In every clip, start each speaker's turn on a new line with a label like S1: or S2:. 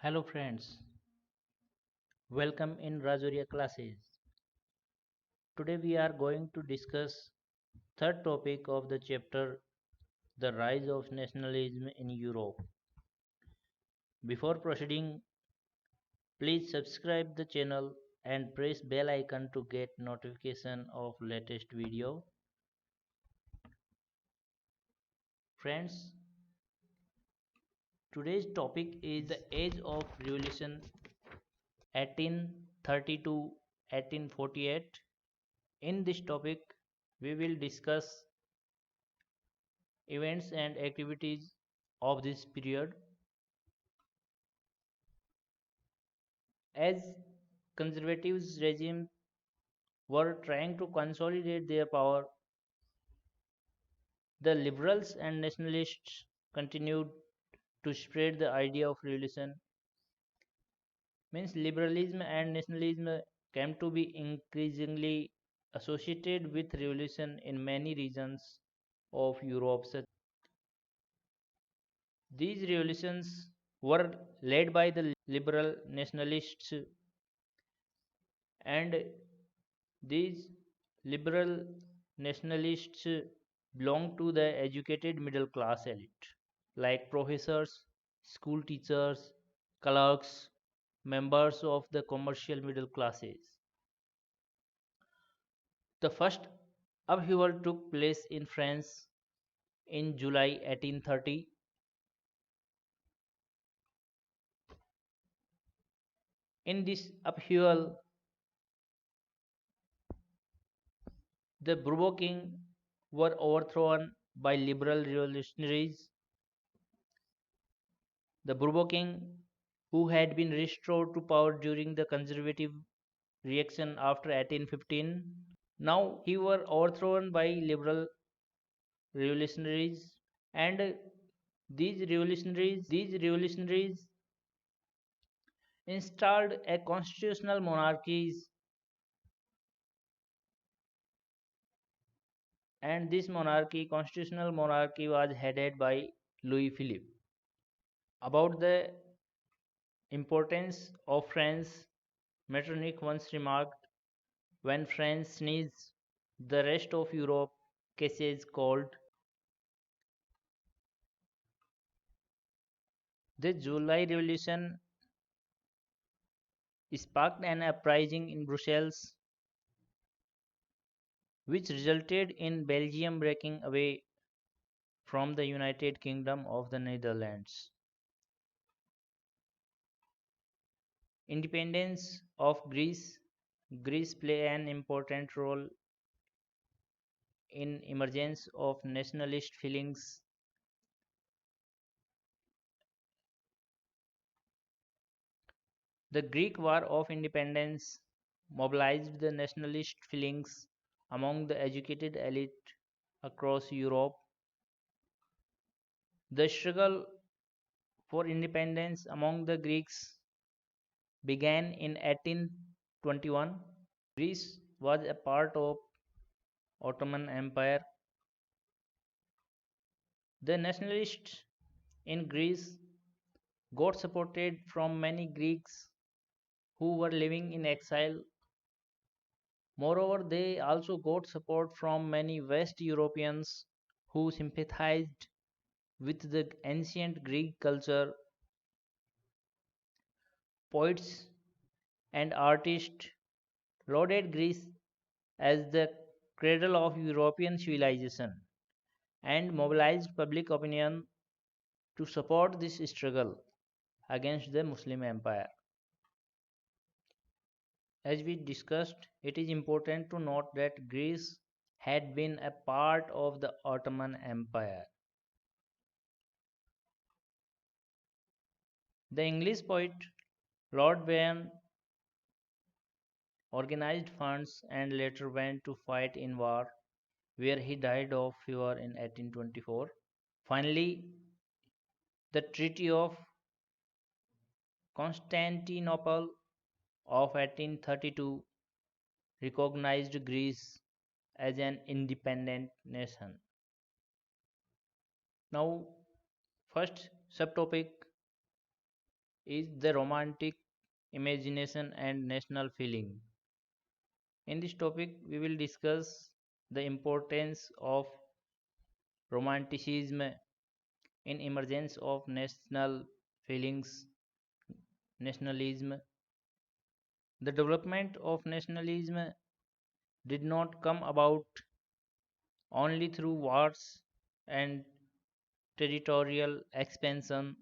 S1: Hello friends, welcome in Rajoriya classes. Today we are going to discuss third topic of the chapter, the rise of nationalism in Europe. Before proceeding, please subscribe the channel and press bell icon to get notification of latest video. Friends, today's topic is the age of revolution 1830 to 1848. In this topic, we will discuss events and activities of this period. As conservative regimes were trying to consolidate their power, the liberals and nationalists continued to spread the idea of revolution. Means liberalism and nationalism came to be increasingly associated with revolution in many regions of Europe. These revolutions were led by the liberal nationalists, and these liberal nationalists belong to the educated middle class elite, like professors, school teachers, clerks, members of the commercial middle classes. The first upheaval took place in France in July 1830. In this upheaval, the Bourbon king were overthrown by liberal revolutionaries. The Bourbon king, who had been restored to power during the conservative reaction after 1815, now he were overthrown by liberal revolutionaries, and these revolutionaries installed a constitutional monarchy, and this constitutional monarchy was headed by Louis Philippe. About the importance of France, Metternich once remarked, when France sneezes, the rest of Europe catches cold. The July Revolution sparked an uprising in Brussels, which resulted in Belgium breaking away from the United Kingdom of the Netherlands. Independence of Greece. Greece played an important role in emergence of nationalist feelings. The Greek War of Independence mobilized the nationalist feelings among the educated elite across Europe. The struggle for independence among the Greeks began in 1821. Greece was a part of Ottoman Empire. The nationalists in Greece got support from many Greeks who were living in exile. Moreover, they also got support from many West Europeans who sympathized with the ancient Greek culture. Poets and artists lauded Greece as the cradle of European civilization and mobilized public opinion to support this struggle against the Muslim Empire. As we discussed, it is important to note that Greece had been a part of the Ottoman Empire. The English poet Lord Byron organized funds and later went to fight in war, where he died of fever in 1824. Finally, the Treaty of Constantinople of 1832 recognized Greece as an independent nation. Now, first subtopic is the romantic imagination and national feeling. In this topic, we will discuss the importance of romanticism in emergence of national feelings, nationalism. The development of nationalism did not come about only through wars and territorial expansion.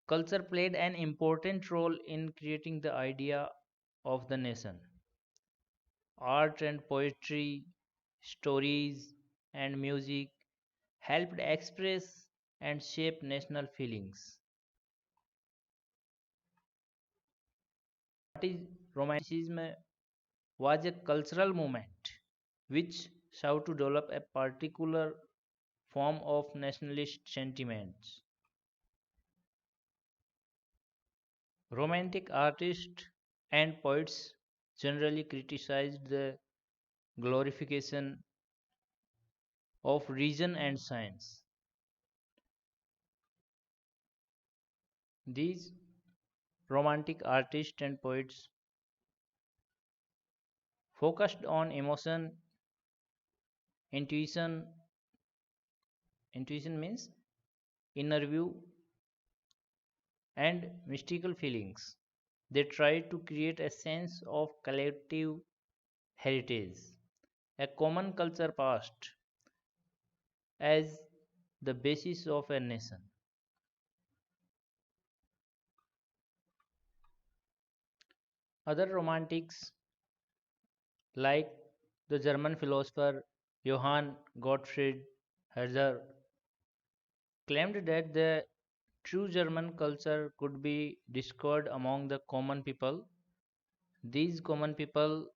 S1: Culture played an important role in creating the idea of the nation. Art and poetry, stories, and music helped express and shape national feelings. What is Romanticism was a cultural movement which sought to develop a particular form of nationalist sentiments. Romantic artists and poets generally criticized the glorification of reason and science. These romantic artists and poets focused on emotion, intuition. Intuition means inner view and mystical feelings. They tried to create a sense of collective heritage, a common culture past, as the basis of a nation. Other romantics, like the German philosopher Johann Gottfried Herder, claimed that the true German culture could be discovered among the common people. These common people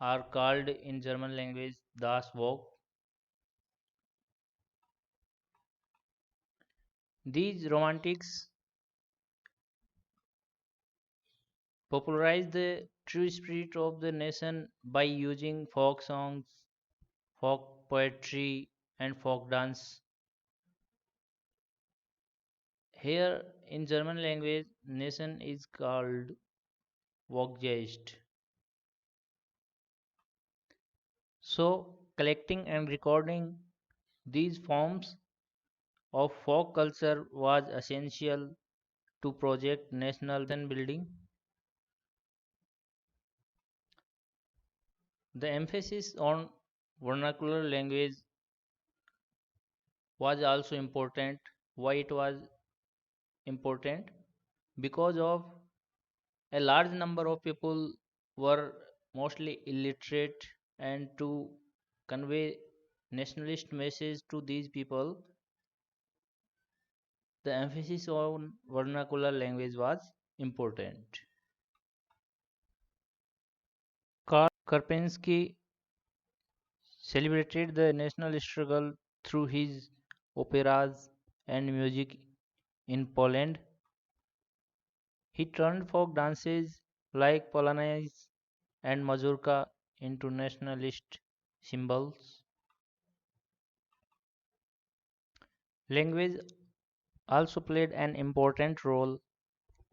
S1: are called in German language Das Volk. These romantics popularized the true spirit of the nation by using folk songs, folk poetry, and folk dance. Here in German language, nation is called Volksgeist. So, collecting and recording these forms of folk culture was essential to project national building. The emphasis on vernacular language was also important. Why it was important? Because of a large number of people were mostly illiterate, and to convey nationalist message to these people, the emphasis on vernacular language was important. Karl Karpinski celebrated the national struggle through his operas and music in Poland. He turned folk dances like Polonaise and Mazurka into nationalist symbols. Language also played an important role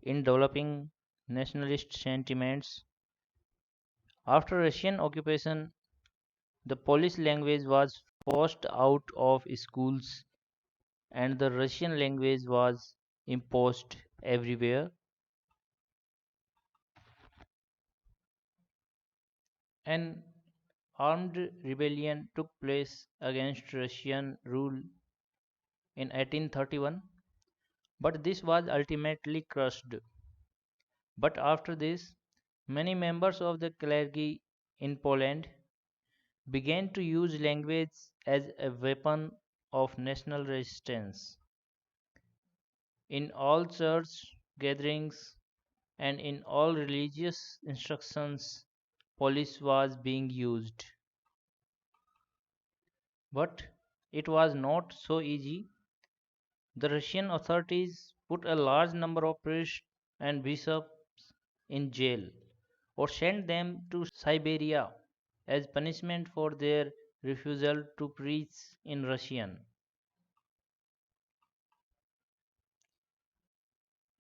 S1: in developing nationalist sentiments. After Russian occupation, the Polish language was forced out of schools and the Russian language was imposed everywhere. An armed rebellion took place against Russian rule in 1831, but this was ultimately crushed. But after this, many members of the clergy in Poland began to use language as a weapon of national resistance. In all church gatherings and in all religious instructions, Polish was being used. But it was not so easy. The Russian authorities put a large number of priests and bishops in jail or sent them to Siberia as punishment for their refusal to preach in Russian.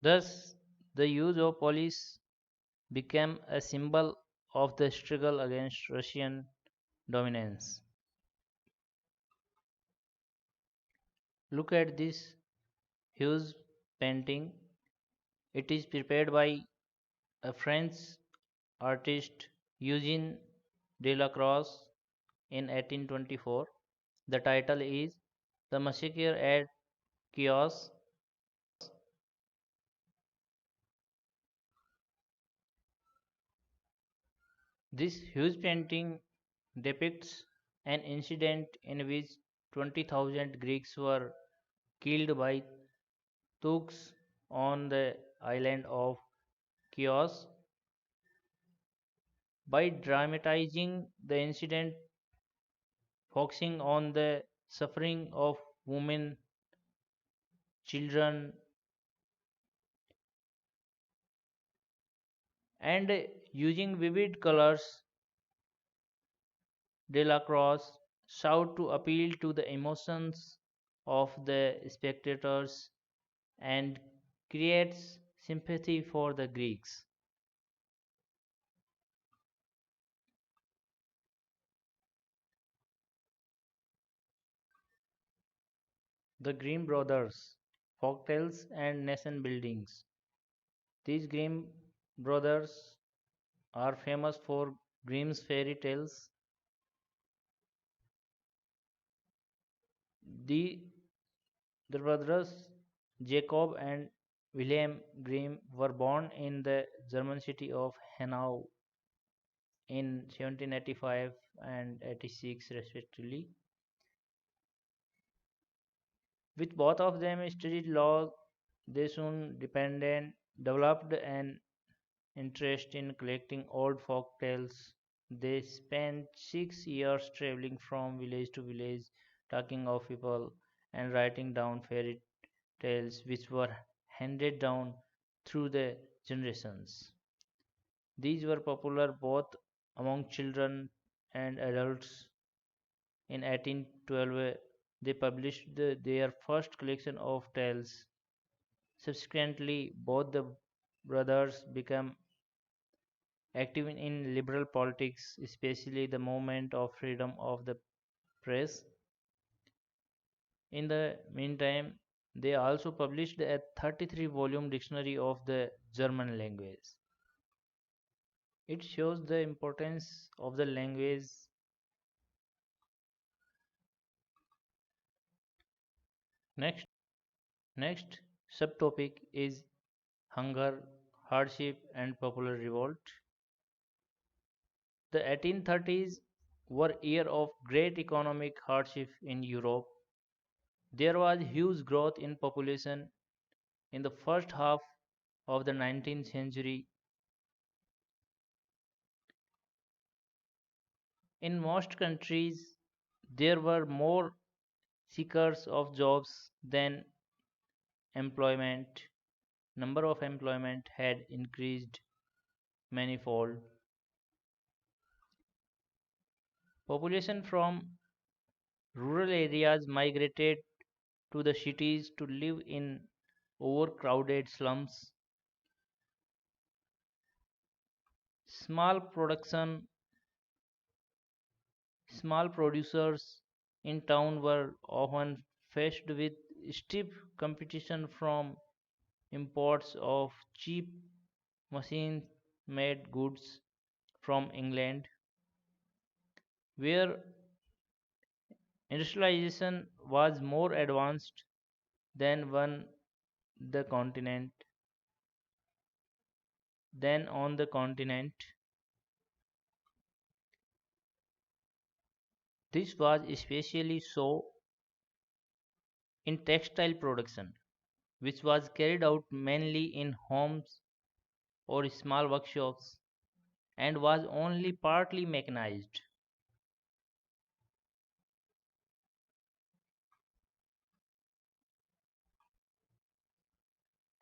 S1: Thus, the use of police became a symbol of the struggle against Russian dominance. Look at this huge painting. It is prepared by a French artist Eugene Delacroix in 1824. The title is The Massacre at Chaos. This huge painting depicts an incident in which 20,000 Greeks were killed by thugs on the island of Chios. By dramatizing the incident, focusing on the suffering of women, children, and using vivid colors, Delacroix sought to appeal to the emotions of the spectators and creates sympathy for the Greeks. The Grimm brothers, folktales and nation buildings. These Grimm brothers are famous for Grimm's fairy tales. The, the brothers Jacob and Wilhelm Grimm were born in the German city of Hanau in 1785 and 86 respectively. With both of them studied law, they soon developed an interest in collecting old folk tales. They spent 6 years traveling from village to village, talking of people and writing down fairy tales which were handed down through the generations. These were popular both among children and adults. In 1812, they published their first collection of tales. Subsequently, both the brothers became active in liberal politics, especially the movement of freedom of the press. In the meantime, they also published a 33-volume dictionary of the German language. It shows the importance of the language. Next, next subtopic is hunger, hardship, and popular revolt. The 1830s were year of great economic hardship in Europe. There was huge growth in population in the first half of the 19th century. In most countries, there were more seekers of jobs than employment. Number of employment had increased manifold. Population from rural areas migrated to the cities to live in overcrowded slums. Small production, small producers in town were often faced with stiff competition from imports of cheap machine made goods from England, where industrialization was more advanced than the continent than on the continent. This was especially so in textile production, which was carried out mainly in homes or small workshops and was only partly mechanized.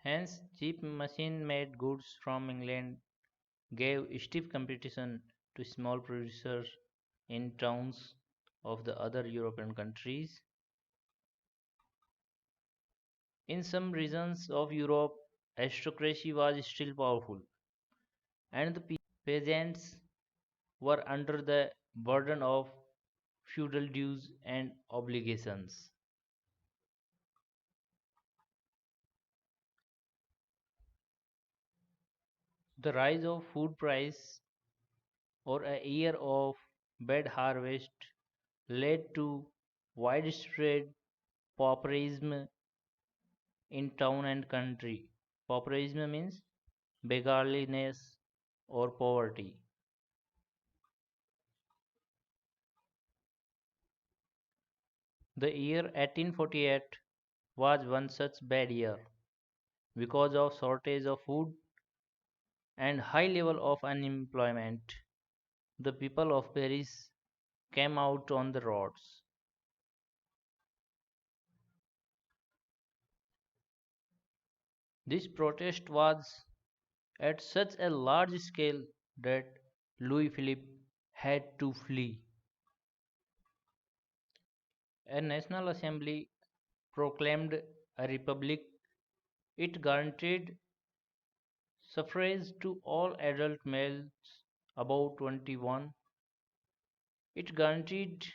S1: Hence, cheap machine made goods from England gave stiff competition to small producers in towns of the other European countries. In some regions of Europe, aristocracy was still powerful, and the peasants were under the burden of feudal dues and obligations. The rise of food price or a year of bad harvest led to widespread pauperism in town and country. Pauperism means beggarliness or poverty. The year 1848 was one such bad year because of shortage of food and high level of unemployment. The people of Paris came out on the roads. This protest was at such a large scale that Louis Philippe had to flee. A national assembly proclaimed a republic. It guaranteed suffrage to all adult males above 21. It guaranteed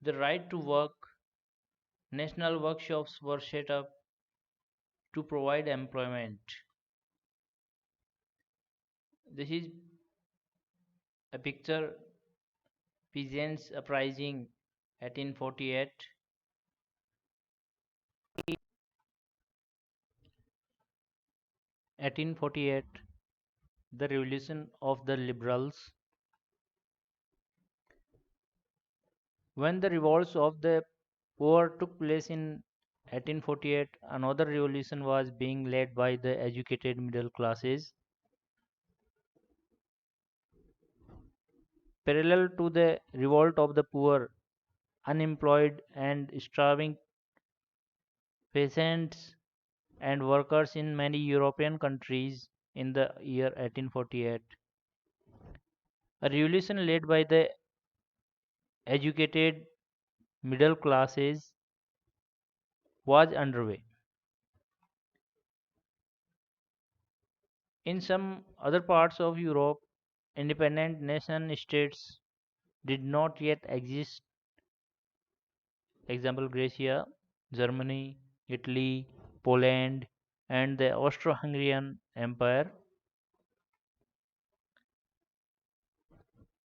S1: the right to work. National workshops were set up to provide employment. This is a picture peasants uprising 1848. 1848, the revolution of the liberals. When the revolts of the poor took place in 1848, another revolution was being led by the educated middle classes. Parallel to the revolt of the poor, unemployed and starving peasants and workers in many European countries in the year 1848, a revolution led by the educated middle classes was underway. In some other parts of Europe, independent nation states did not yet exist. Example Gracia, Germany, Italy, Poland, and the Austro-Hungarian Empire.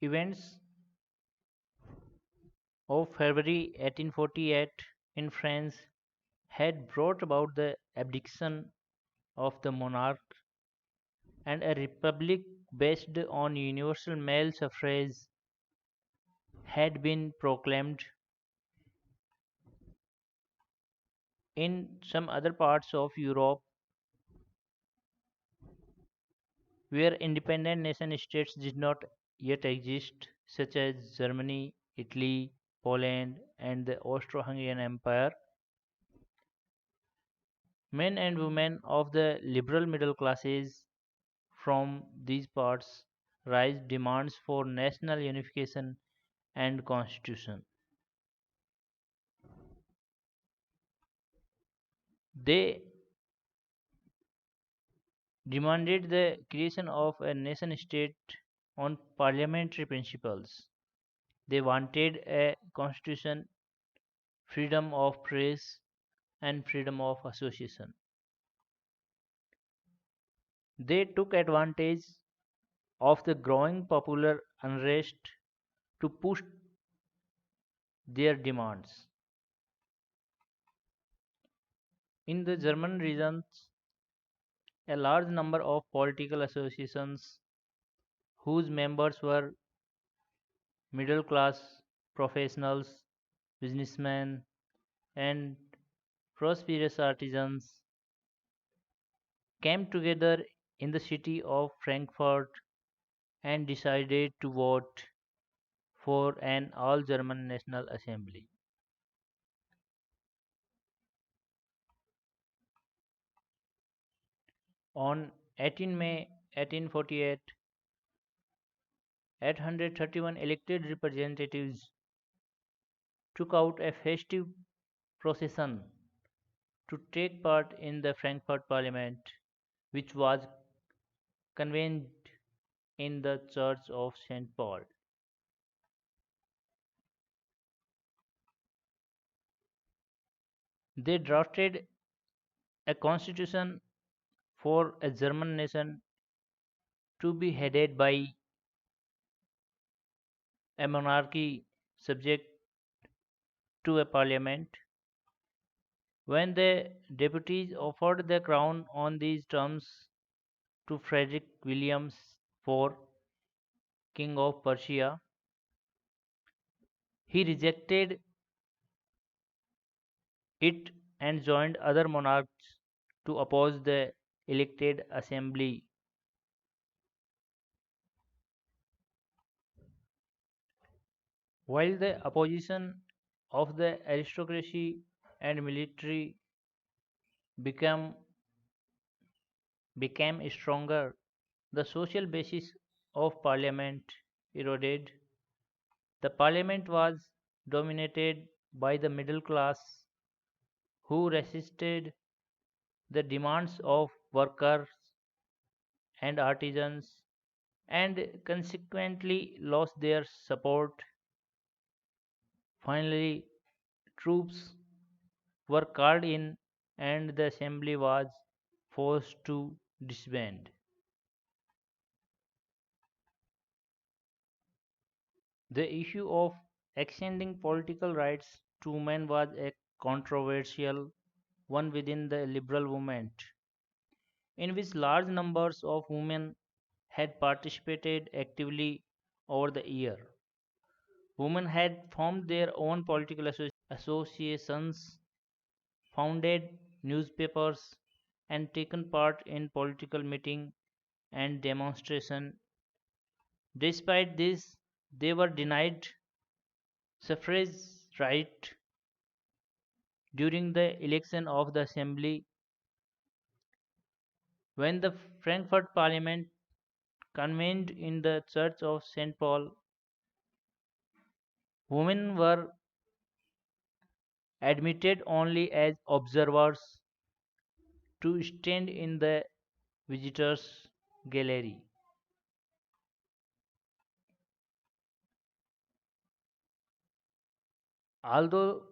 S1: Events of February 1848 in France had brought about the abdication of the monarch, and a republic based on universal male suffrage had been proclaimed. In some other parts of Europe, where independent nation states did not yet exist, such as Germany, Italy, Poland, and the Austro Hungarian Empire, men and women of the liberal middle classes from these parts raised demands for national unification and constitution. They demanded the creation of a nation state on parliamentary principles. They wanted a constitution, freedom of press, and freedom of association. They took advantage of the growing popular unrest to push their demands. In the German regions, a large number of political associations whose members were middle class professionals, businessmen, and prosperous artisans came together in the city of Frankfurt and decided to vote for an all German National Assembly. On 18 May 1848, 831 elected representatives took out a festive procession to take part in the Frankfurt Parliament, which was convened in the Church of St. Paul. They drafted a constitution for a German nation to be headed by a monarchy subject to a parliament. When the deputies offered the crown on these terms to Frederick William IV, King of Prussia, he rejected it and joined other monarchs to oppose the elected assembly. While the opposition of the aristocracy and military became became stronger, the social basis of parliament eroded. The parliament was dominated by the middle class who resisted the demands of workers and artisans and consequently lost their support. Finally, troops were called in and the assembly was forced to disband. The issue of extending political rights to women was a controversial one within the liberal movement, in which large numbers of women had participated actively over the year. Women had formed their own political associations, founded newspapers, and taken part in political meetings and demonstrations. Despite this, they were denied suffrage right during the election of the assembly. When the Frankfurt Parliament convened in the Church of St. Paul, women were admitted only as observers to stand in the visitors' gallery. Although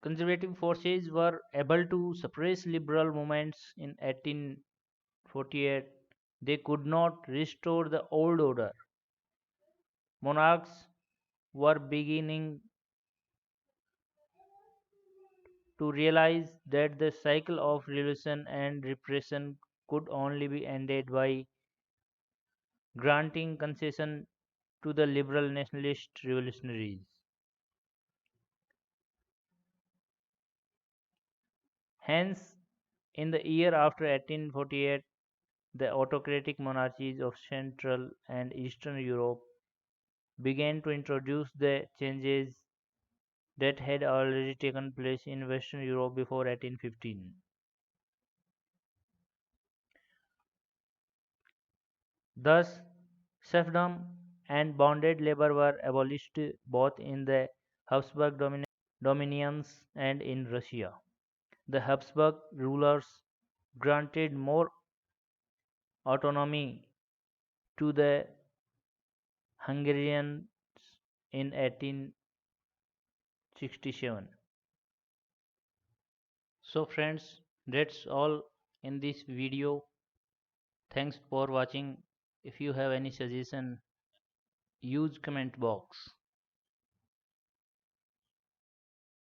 S1: conservative forces were able to suppress liberal movements in 1848, they could not restore the old order. Monarchs were beginning to realize that the cycle of revolution and repression could only be ended by granting concession to the liberal nationalist revolutionaries. Hence, in the year after 1848, the autocratic monarchies of Central and Eastern Europe began to introduce the changes that had already taken place in Western Europe before 1815. Thus, serfdom and bonded labor were abolished both in the Habsburg dominions and in Russia. The Habsburg rulers granted more autonomy to the Hungarians in 1867. So friends, that's all in this video. Thanks for watching. If you have any suggestion, use comment box.